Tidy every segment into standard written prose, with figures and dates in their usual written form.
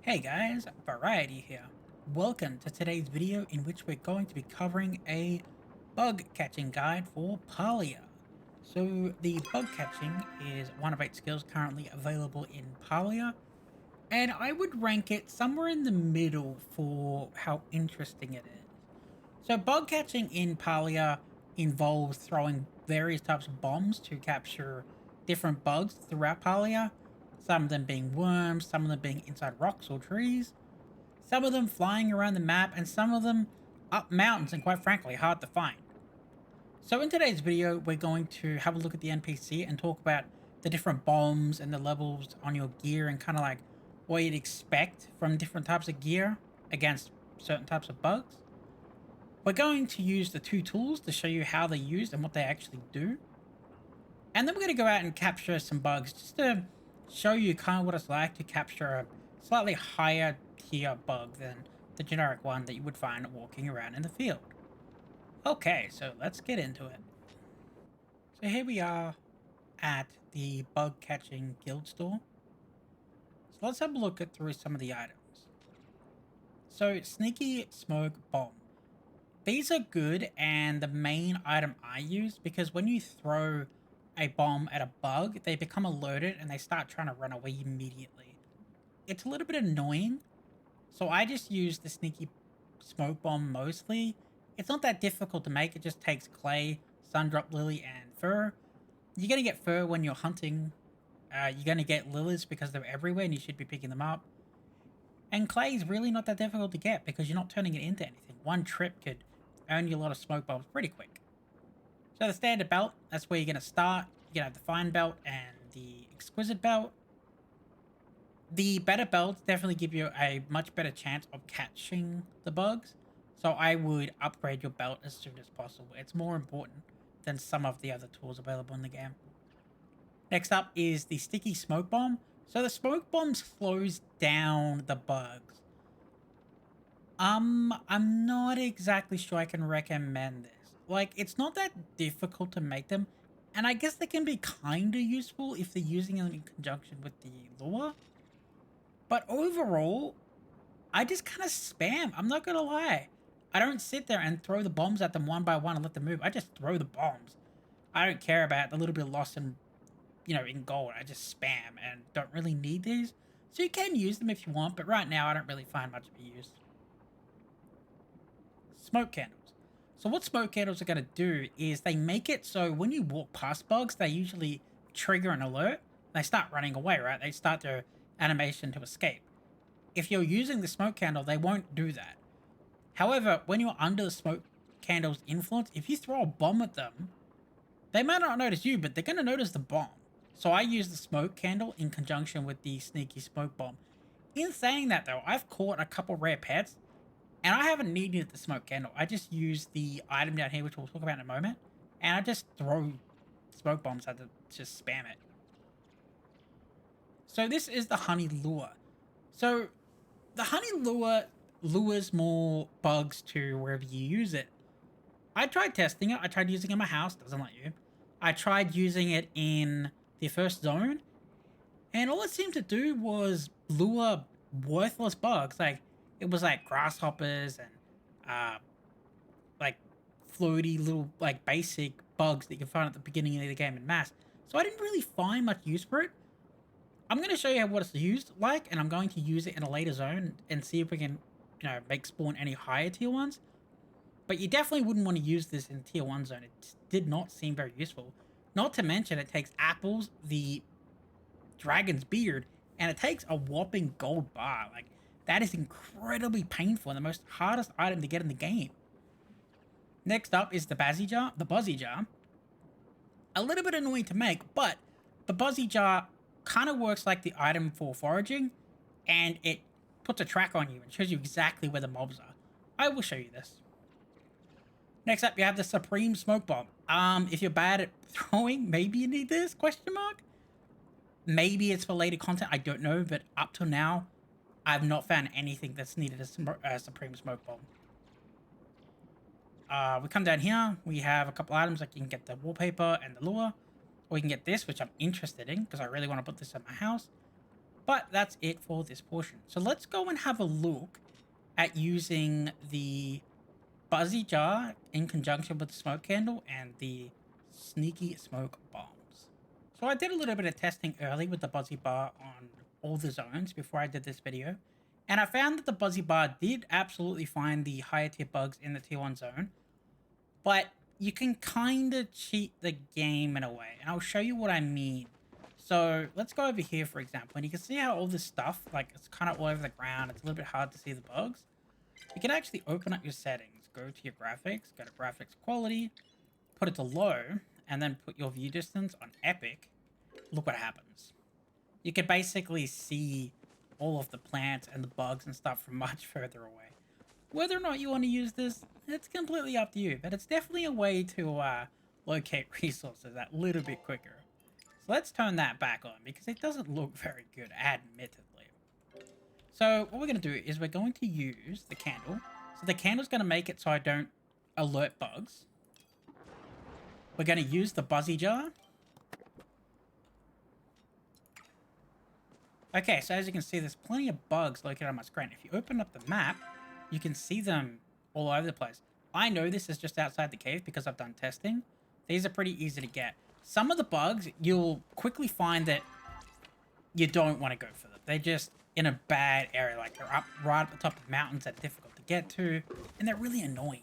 Hey guys, Variety here. Welcome to today's video in which we're going to be covering a bug catching guide for Palia. So the bug catching is one of 8 skills currently available in Palia, and I would rank it somewhere in the middle for how interesting it is. So bug catching in Palia involves throwing various types of bombs to capture different bugs throughout Palia, some of them being worms, some of them being inside rocks or trees, some of them flying around the map, and some of them up mountains and quite frankly hard to find. So in today's video, we're going to have a look at the NPC and talk about the different bombs and the levels on your gear and kind of like what you'd expect from different types of gear against certain types of bugs. We're going to use the two tools to show you how they're used and what they actually do. And then we're going to go out and capture some bugs just to show you kind of what it's like to capture a slightly higher tier bug than the generic one that you would find walking around in the field. Okay, so let's get into it. So here we are at the bug catching guild store. So let's have a look at through some of the items. So sneaky smoke bomb. These are good and the main item I use because when you throw a bomb at a bug, they become alerted and they start trying to run away immediately. It's a little bit annoying, so I just use the sneaky smoke bomb mostly. It's not that difficult to make, it just takes clay, sundrop lily, and fur. You're gonna get fur when you're hunting. You're gonna get lilies because they're everywhere and you should be picking them up. And clay is really not that difficult to get because you're not turning it into anything. One trip could earn you a lot of smoke bombs pretty quick. So the standard belt, that's where you're going to start. You're going to have the fine belt and the exquisite belt. The better belts definitely give you a much better chance of catching the bugs. So I would upgrade your belt as soon as possible. It's more important than some of the other tools available in the game. Next up is the sticky smoke bomb. So the smoke bomb slows down the bugs. I'm not exactly sure I can recommend this. Like, it's not that difficult to make them, and I guess they can be kind of useful if they're using them in conjunction with the lure. But overall, I just kind of spam. I'm not gonna lie. I don't sit there and throw the bombs at them one by one and let them move. I just throw the bombs. I don't care about the little bit of loss in gold. I just spam and don't really need these. So you can use them if you want, but right now I don't really find much of a use. Smoke candles. So what smoke candles are going to do is they make it so when you walk past bugs, they usually trigger an alert. They start running away, right? They start their animation to escape. If you're using the smoke candle, they won't do that. However, when you're under the smoke candle's influence, if you throw a bomb at them, they might not notice you, but they're going to notice the bomb. So I use the smoke candle in conjunction with the sneaky smoke bomb. In saying that though, I've caught a couple rare pets and I haven't needed the smoke candle. I just use the item down here, which we'll talk about in a moment. And I just throw smoke bombs at it, just spam it. So this is the honey lure. So the honey lure lures more bugs to wherever you use it. I tried testing it. I tried using it in my house. Doesn't let you. I tried using it in the first zone. And all it seemed to do was lure worthless bugs. Like, it was like grasshoppers and like floaty little like basic bugs that you can find at the beginning of the game in mass. So I didn't really find much use for it. I'm going to show you what it's used like, and I'm going to use it in a later zone and see if we can, make spawn any higher tier ones. But you definitely wouldn't want to use this in tier 1 zone. It did not seem very useful. Not to mention it takes apples, the dragon's beard, and it takes a whopping gold bar. Like, that is incredibly painful and the most hardest item to get in the game. Next up is the Buzzy Jar. A little bit annoying to make, but the Buzzy Jar kind of works like the item for foraging, and it puts a track on you and shows you exactly where the mobs are. I will show you this. Next up, you have the Supreme Smoke Bomb. If you're bad at throwing, maybe you need this, question mark? Maybe it's for later content, I don't know, but up till now, I've not found anything that's needed a Supreme Smoke Bomb. We come down here, we have a couple items, like you can get the wallpaper and the lure, or we can get this, which I'm interested in, because I really want to put this in my house. But that's it for this portion. So let's go and have a look at using the buzzy jar in conjunction with the smoke candle and the sneaky smoke bombs. So I did a little bit of testing early with the buzzy bar on all the zones before I did this video. And I found that the buzzy bar did absolutely find the higher tier bugs in the tier 1 zone. But you can kind of cheat the game in a way. And I'll show you what I mean. So let's go over here, for example. And you can see how all this stuff, like it's kind of all over the ground. It's a little bit hard to see the bugs. You can actually open up your settings. Go to your graphics. Go to graphics quality. Put it to low. And then put your view distance on epic. Look what happens. You can basically see all of the plants and the bugs and stuff from much further away. Whether or not you want to use this, it's completely up to you. But it's definitely a way to locate resources that little bit quicker. So let's turn that back on because it doesn't look very good, admittedly. So what we're going to do is we're going to use the candle. So the candle's going to make it so I don't alert bugs. We're going to use the buzzy jar. Okay, so as you can see, there's plenty of bugs located on my screen. If you open up the map, you can see them all over the place. I know this is just outside the cave because I've done testing. These are pretty easy to get. Some of the bugs, you'll quickly find that you don't want to go for them. They're just in a bad area. Like they're up right at the top of mountains that are difficult to get to. And they're really annoying.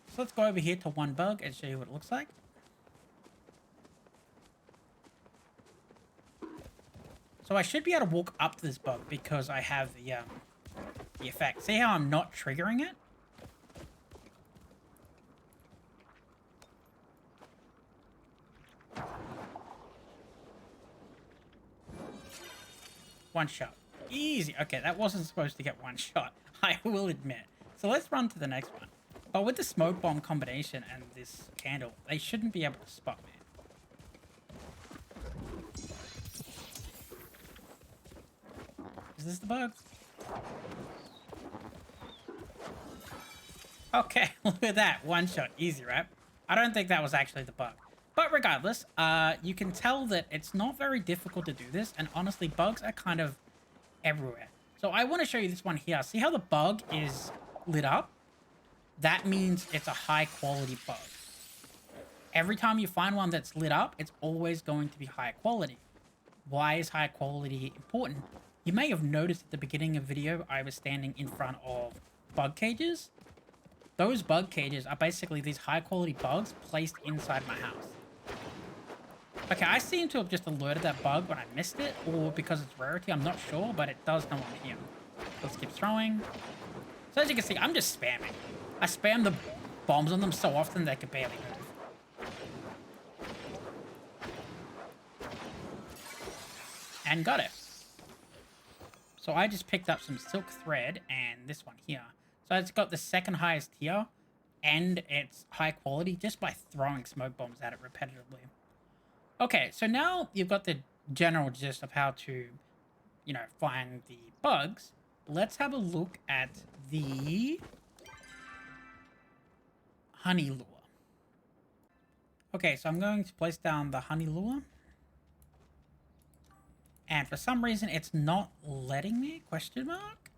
So let's go over here to one bug and show you what it looks like. So I should be able to walk up to this bug because I have the effect. See how I'm not triggering it? One shot. Easy. Okay, that wasn't supposed to get one shot. I will admit. So let's run to the next one. But with the smoke bomb combination and this candle, they shouldn't be able to spot me. Is this the bug? Okay, look at that. One shot. Easy, right? I don't think that was actually the bug. But regardless, you can tell that it's not very difficult to do this. And honestly, bugs are kind of everywhere. So I want to show you this one here. See how the bug is lit up? That means it's a high quality bug. Every time you find one that's lit up, it's always going to be high quality. Why is high quality important? You may have noticed at the beginning of the video, I was standing in front of bug cages. Those bug cages are basically these high quality bugs placed inside my house. Okay, I seem to have just alerted that bug when I missed it, or because it's rarity, I'm not sure, but it does know I'm here. Let's keep throwing. So as you can see, I'm just spamming. I spam the bombs on them so often they can barely move. And got it. So I just picked up some silk thread and this one here. So it's got the second highest tier and it's high quality just by throwing smoke bombs at it repetitively. Okay, so now you've got the general gist of how to, you know, find the bugs. Let's have a look at the honey lure. Okay, so I'm going to place down the honey lure. And for some reason, it's not letting me, question mark?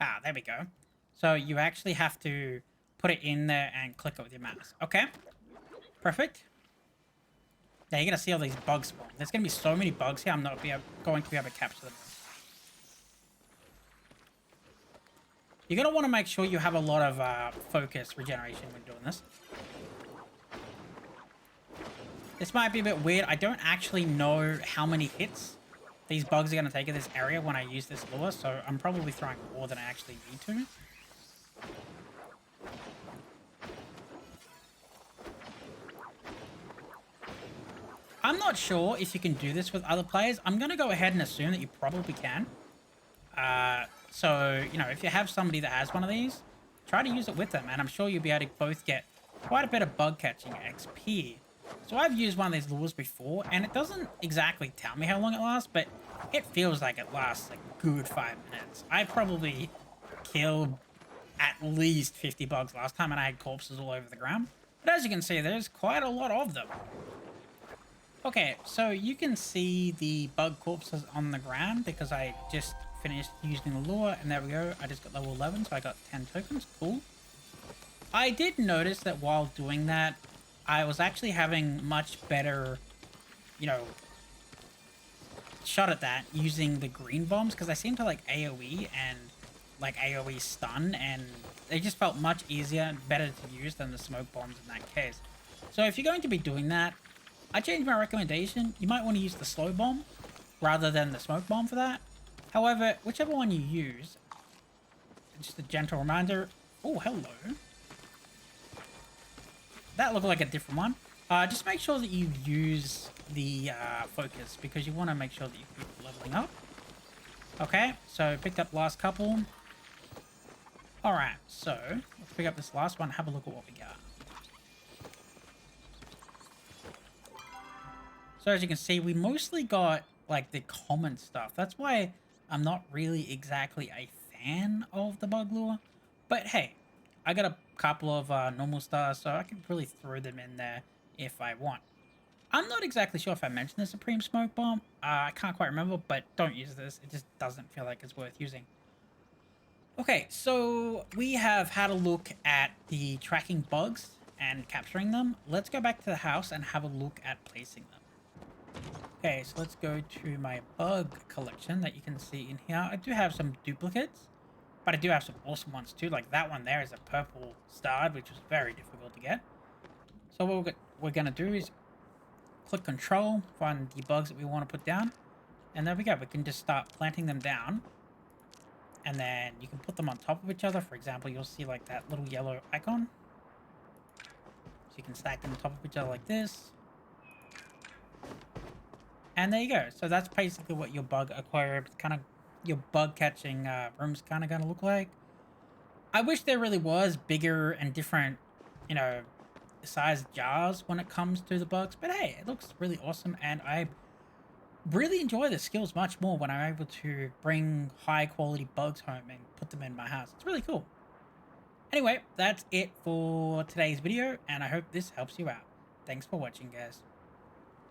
Ah, there we go. So you actually have to put it in there and click it with your mouse. Okay, perfect. Now you're going to see all these bugs spawn. There's going to be so many bugs here, I'm not going to be able to capture them. You're going to want to make sure you have a lot of focus regeneration when doing this. This might be a bit weird. I don't actually know how many hits these bugs are going to take in this area when I use this lure, so I'm probably throwing more than I actually need to. I'm not sure if you can do this with other players. I'm going to go ahead and assume that you probably can. So, you know, if you have somebody that has one of these, try to use it with them, and I'm sure you'll be able to both get quite a bit of bug catching XP. So I've used one of these lures before, and it doesn't exactly tell me how long it lasts, but it feels like it lasts a good 5 minutes. I probably killed at least 50 bugs last time, and I had corpses all over the ground. But as you can see, there's quite a lot of them. Okay, so you can see the bug corpses on the ground because I just finished using the lure, and there we go. I just got level 11, so I got 10 tokens. Cool. I did notice that while doing that, I was actually having much better, you know, shot at that using the green bombs because I seem to like AoE and like AoE stun, and they just felt much easier and better to use than the smoke bombs in that case. So if you're going to be doing that, I changed my recommendation. You might want to use the slow bomb rather than the smoke bomb for that. However, whichever one you use, just a gentle reminder. Oh, hello. That looked like a different one. Just make sure that you use the focus because you want to make sure that you keep leveling up. Okay, so picked up last couple. Alright, so let's pick up this last one. Have a look at what we got. So as you can see, we mostly got like the common stuff. That's why I'm not really exactly a fan of the bug lure. But hey, I got a couple of normal stars, so I can really throw them in there if I want. I'm not exactly sure if I mentioned the Supreme Smoke Bomb. I can't quite remember, but don't use this. It just doesn't feel like it's worth using. Okay, so we have had a look at the tracking bugs and capturing them. Let's go back to the house and have a look at placing them. Okay, so let's go to my bug collection that you can see in here. I do have some duplicates, but I do have some awesome ones too. Like that one there is a purple starred, which was very difficult to get. So what we're going to do is click control, find the bugs that we want to put down. And there we go. We can just start planting them down. And then you can put them on top of each other. For example, you'll see like that little yellow icon. So you can stack them on top of each other like this. And there you go. So that's basically what your bug aquarium, kind of your bug catching room's kind of going to look like. I wish there really was bigger and different, you know, size jars when it comes to the bugs. But hey, it looks really awesome. And I really enjoy the skills much more when I'm able to bring high quality bugs home and put them in my house. It's really cool. Anyway, that's it for today's video, and I hope this helps you out. Thanks for watching, guys.